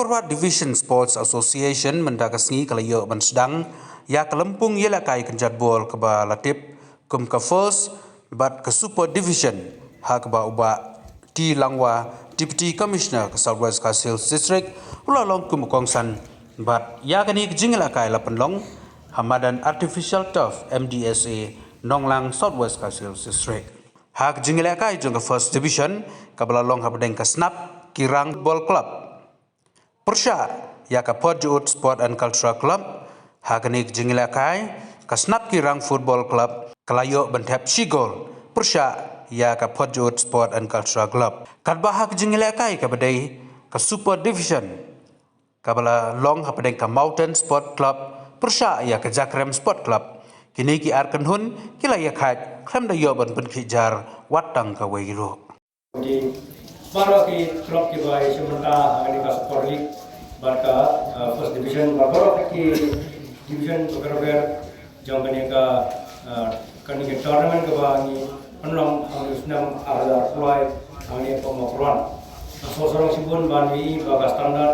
Forward Division Sports Association mendagasngi kalayo ban sedang ya kelempung yela kai kenjat bol ke ba latip kum ka first bat ke Super Division ha ke ba uba di Langwa Deputy Commissioner ke Southwest Kasil District ulalong kum kongsan bat ya kani jingela kai la penlong Hamadan Artificial Turf MDSA Nonglang Southwest Kasil District ha ke jingela kai jong ke first division ka belalong ha bedeng ke Snap Kirang Ball Club Persya ya ka Podjut Sport and Cultural Club haganik jingila kai ka Snap Kirang Football Club kelayo bentep Shigol Persya ya ka Podjut Sport and Cultural Club kadbah jingila kai ka badai ka Super Division ka bala long ha padeng ka Mountain Sport Club Persya ya ka Jakrem Sport Club kini ki arkan hun kila ya kai klem da yo ban pen kijar watang ka weiro baru ki klub ki bai sementara hari ka Super League barka first division baru ki division beberapa jam ka ke tournament ke bani penolong senam ada mulai ini pemapuran sorong sibun bani bagas standar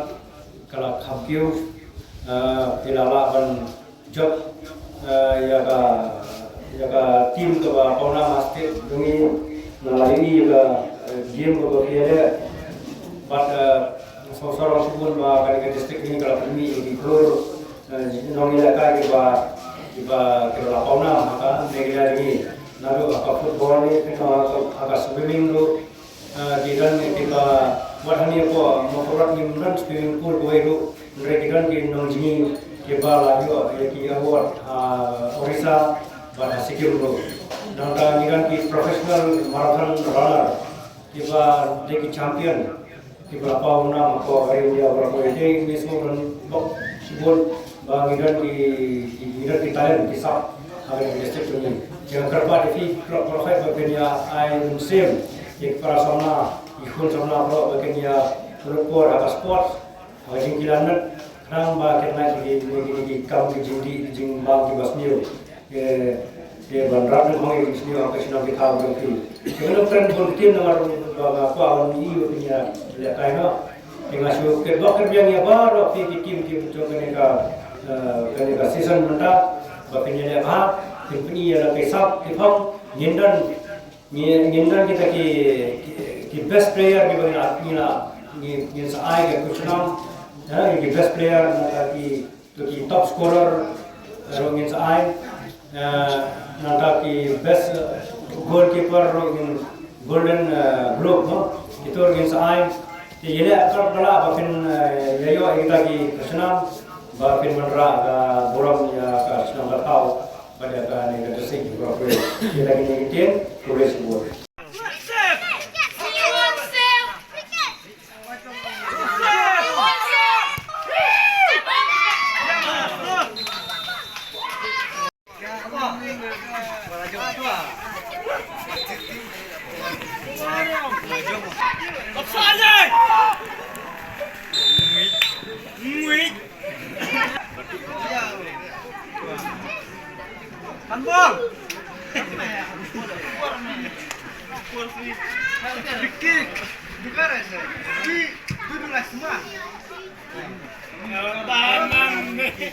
kalau kampiu tilala ban job ya ka tim ke pona masjid demi nalai juga game ko kaya but sorong sibun ba kali district ini kalau kami di Klur nongila ka iba kira pauna maka negara ini lalu apa football ni apa swimming lu kiran kita wadhani ko mokorat ni mun swimming pool ko itu mereka ki nongjini ke ba layo ki award Orissa ba sikir lu nangka ni kan ki professional marathon runner kiba deki champion kiba pauna mako hari dia berapa ini semua kan bok sibut bangidan di talent kisah hari district ini yang kerja di profit bagiannya I museum yang perasana ikut sama pro bagiannya report atas sport hari kilanat kerang bagian di kamu di jing bang di basniu ke bandar dan mengenai sini apa sih nanti tahu berarti. Kalau tren politik nomor apa awal ini punya lihat kayaknya dengan show ke dokter yang baru pergi tim untuk mereka season mentah, bapaknya lihat tim ini ada pesap, tipong, nyendan kita ki best player di bawah ni seai ke kucing, ki best player ki top scorer, orang seai. Nanti ki best goalkeeper in golden globe no itu orang sahaja jadi akrab bala bahkan yayo kita ki kesenam bahkan menra ka boram ya ka senam tahu pada ka negara sing berapa kita kini kitin tulis buat Handball. Bikin, bukan rasa. Duduklah semua. Tangan nih.